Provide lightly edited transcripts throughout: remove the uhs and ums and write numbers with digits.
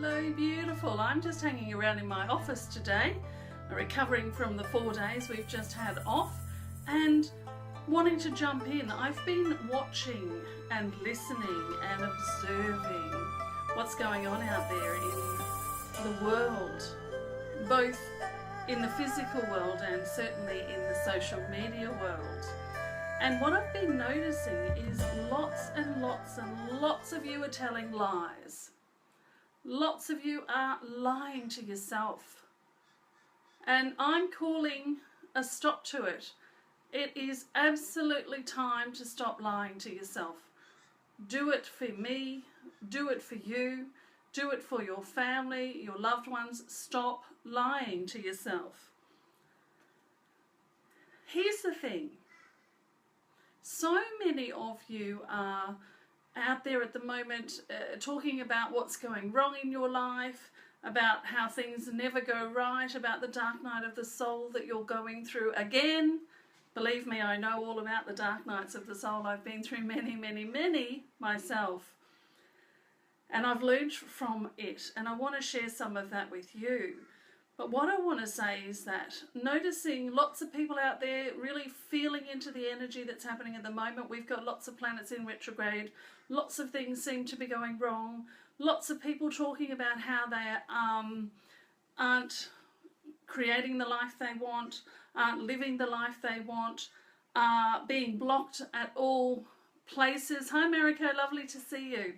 Hello, beautiful. I'm just hanging around in my office today, recovering from the 4 days we've just had off and wanting to jump in. I've been watching and listening and observing what's going on out there in the world, both in the physical world and certainly in the social media world. And what I've been noticing is lots and lots and lots of you are telling lies. Lots of you are lying to yourself. And I'm calling a stop to it. It is absolutely time to stop lying to yourself. Do it for me, do it for you, do it for your family, your loved ones. Stop lying to yourself. Here's the thing. So many of you are out there at the moment talking about what's going wrong in your life, about how things never go right, about the dark night of the soul that you're going through again. Believe me, I know all about the dark nights of the soul. I've been through many, many, many myself. And I've learned from it, and I want to share some of that with you. But what I want to say is that noticing lots of people out there really feeling into the energy that's happening at the moment. We've got lots of planets in retrograde. Lots of things seem to be going wrong. Lots of people talking about how they aren't creating the life they want, aren't living the life they want, are being blocked at all places. Hi Mariko, lovely to see you.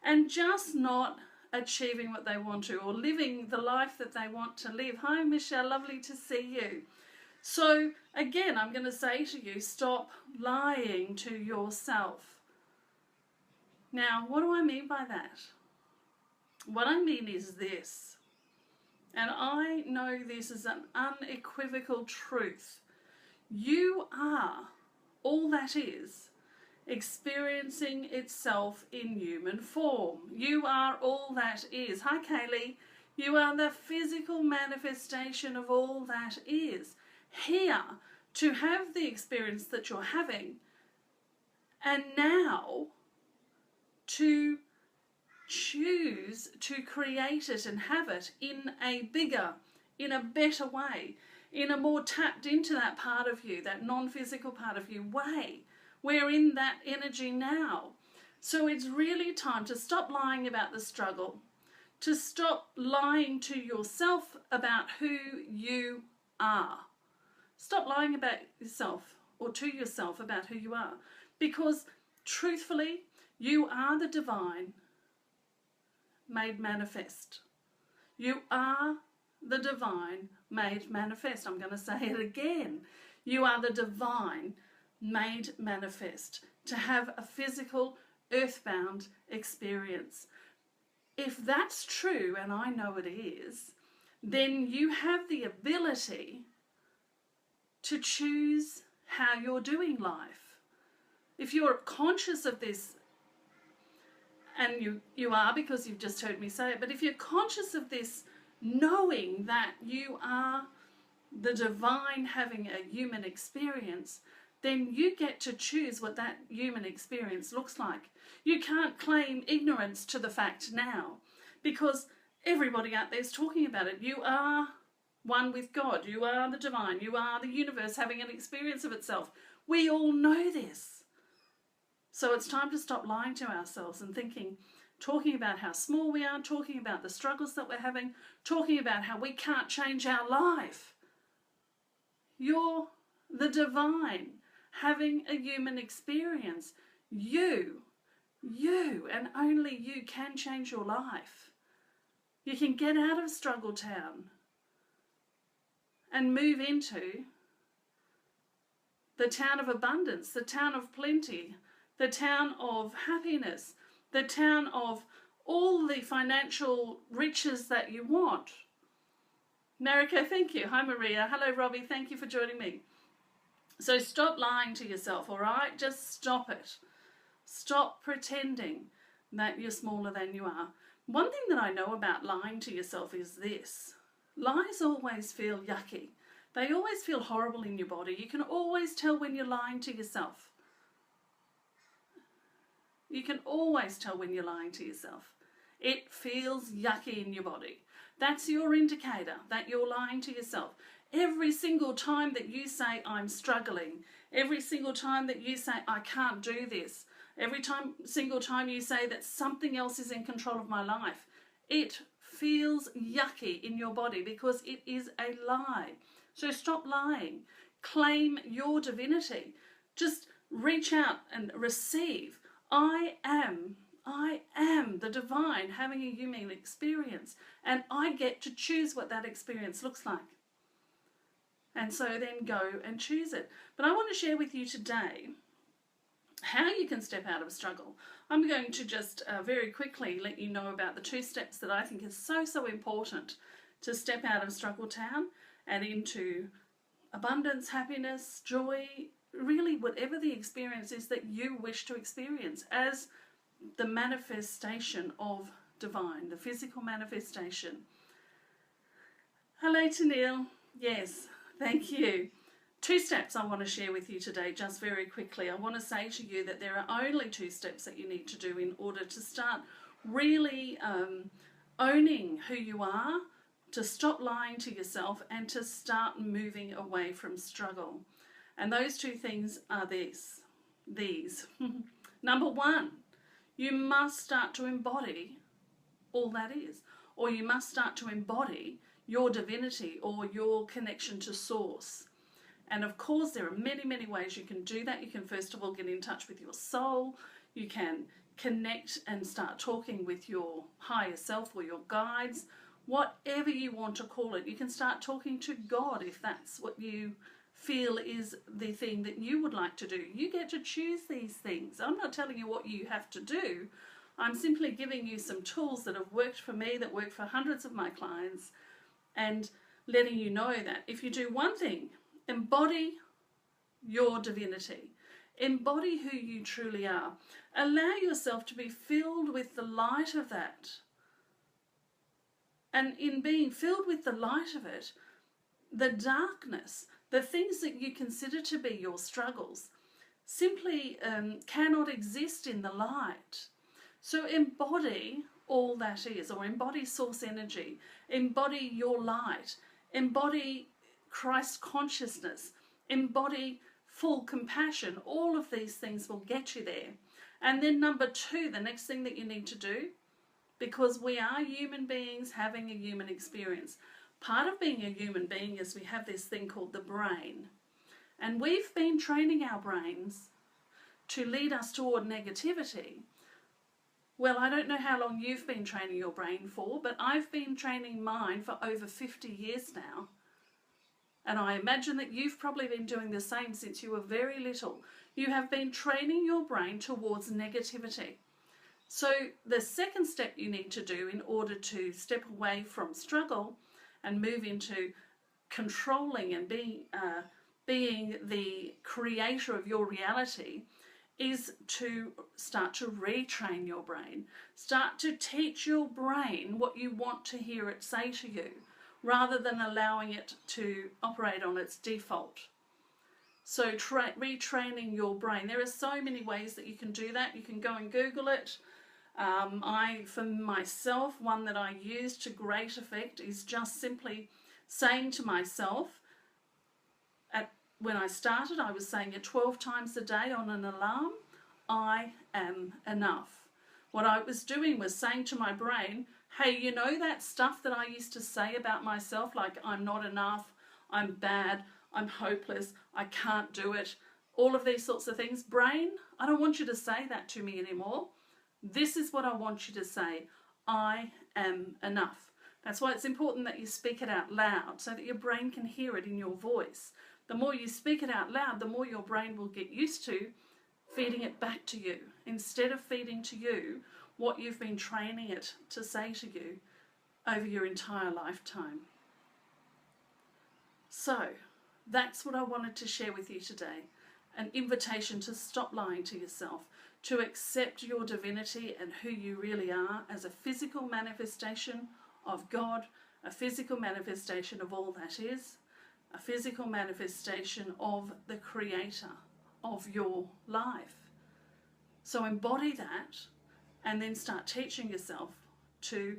And just not achieving what they want to, or living the life that they want to live. Hi Michelle, lovely to see you. So again, I'm going to say to you, stop lying to yourself. Now, what do I mean by that? What I mean is this, and I know this is an unequivocal truth. You are all that is experiencing itself in human form. You are all that is. Hi Kaylee. You are the physical manifestation of all that is, here to have the experience that you're having, and now to choose to create it and have it in a bigger, in a better way, in a more tapped into that part of you, that non-physical part of you way. We're in that energy now. So it's really time to stop lying about the struggle, to stop lying to yourself about who you are. Stop lying about yourself or to yourself about who you are. Because truthfully, you are the divine made manifest. You are the divine made manifest. I'm going to say it again. You are the divine made manifest to have a physical, earthbound experience. If that's true, and I know it is, then you have the ability to choose how you're doing life. If you're conscious of this, and you are, because you've just heard me say it, but if you're conscious of this, knowing that you are the divine having a human experience, then you get to choose what that human experience looks like. You can't claim ignorance to the fact now, because everybody out there is talking about it. You are one with God. You are the divine. You are the universe having an experience of itself. We all know this. So it's time to stop lying to ourselves and talking about how small we are, talking about the struggles that we're having, talking about how we can't change our life. You're the divine having a human experience. You and only you can change your life. You can get out of struggle town and move into the town of abundance, the town of plenty, the town of happiness, the town of all the financial riches that you want. Mariko, thank you. Hi Maria. Hello Robbie, thank you for joining me. So stop lying to yourself, all right? Just stop it. Stop pretending that you're smaller than you are. One thing that I know about lying to yourself is this. Lies always feel yucky. They always feel horrible in your body. You can always tell when you're lying to yourself. You can always tell when you're lying to yourself. It feels yucky in your body. That's your indicator that you're lying to yourself. Every single time that you say, I'm struggling, every single time that you say, I can't do this, single time you say that something else is in control of my life, it feels yucky in your body because it is a lie. So stop lying. Claim your divinity. Just reach out and receive. I am the divine having a human experience, and I get to choose what that experience looks like. And so then go and choose it. But I want to share with you today how you can step out of struggle. I'm going to just very quickly let you know about the 2 steps that I think is so important to step out of struggle town and into abundance, happiness, joy, really whatever the experience is that you wish to experience as the manifestation of divine, the physical manifestation. Hello to Neil. Yes, thank you. 2 steps I want to share with you today, just very quickly. I want to say to you that there are only 2 steps that you need to do in order to start really owning who you are, to stop lying to yourself, and to start moving away from struggle. And those 2 things are these. Number 1, you must start to embody all that is, or you must start to embody your divinity or your connection to source. And of course there are many ways you can do that. You can first of all get in touch with your soul. You can connect and start talking with your higher self or your guides, whatever you want to call it. You can start talking to God if that's what you feel is the thing that you would like to do. You get to choose these things. I'm not telling you what you have to do. I'm simply giving you some tools that have worked for me, that work for hundreds of my clients, and letting you know that if you do one thing, embody your divinity, embody who you truly are, allow yourself to be filled with the light of that. And in being filled with the light of it, the darkness, the things that you consider to be your struggles, simply cannot exist in the light. So embody all that is, or embody source energy, embody your light, embody Christ consciousness, embody full compassion. All of these things will get you there. And then number 2, the next thing that you need to do, because we are human beings having a human experience. Part of being a human being is we have this thing called the brain. And we've been training our brains to lead us toward negativity. Well, I don't know how long you've been training your brain for, but I've been training mine for over 50 years now. And I imagine that you've probably been doing the same since you were very little. You have been training your brain towards negativity. So the second step you need to do in order to step away from struggle and move into controlling and being the creator of your reality is to start to retrain your brain. Start to teach your brain what you want to hear it say to you, rather than allowing it to operate on its default. So retraining your brain. There are so many ways that you can do that. You can go and Google it. For myself, one that I use to great effect is just simply saying to myself, when I started, I was saying it 12 times a day on an alarm, I am enough. What I was doing was saying to my brain, hey, you know that stuff that I used to say about myself, like I'm not enough, I'm bad, I'm hopeless, I can't do it, all of these sorts of things. Brain, I don't want you to say that to me anymore. This is what I want you to say. I am enough. That's why it's important that you speak it out loud so that your brain can hear it in your voice. The more you speak it out loud, the more your brain will get used to feeding it back to you, instead of feeding to you what you've been training it to say to you over your entire lifetime. So that's what I wanted to share with you today. An invitation to stop lying to yourself, to accept your divinity and who you really are as a physical manifestation of God, a physical manifestation of all that is, a physical manifestation of the creator of your life. So embody that and then start teaching yourself to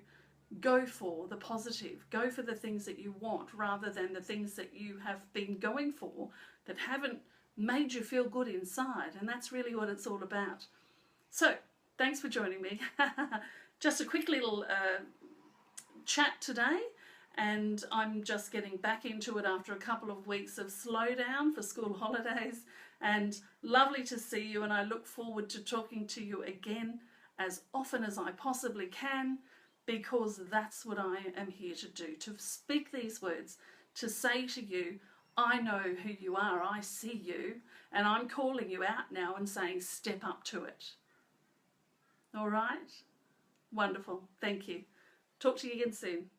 go for the positive, go for the things that you want rather than the things that you have been going for that haven't made you feel good inside. And that's really what it's all about. So thanks for joining me. Just a quick little chat today, and I'm just getting back into it after a couple of weeks of slowdown for school holidays. And lovely to see you, and I look forward to talking to you again as often as I possibly can, because that's what I am here to do, to speak these words, to say to you, I know who you are, I see you, and I'm calling you out now and saying step up to it. All right? Wonderful. Thank you. Talk to you again soon.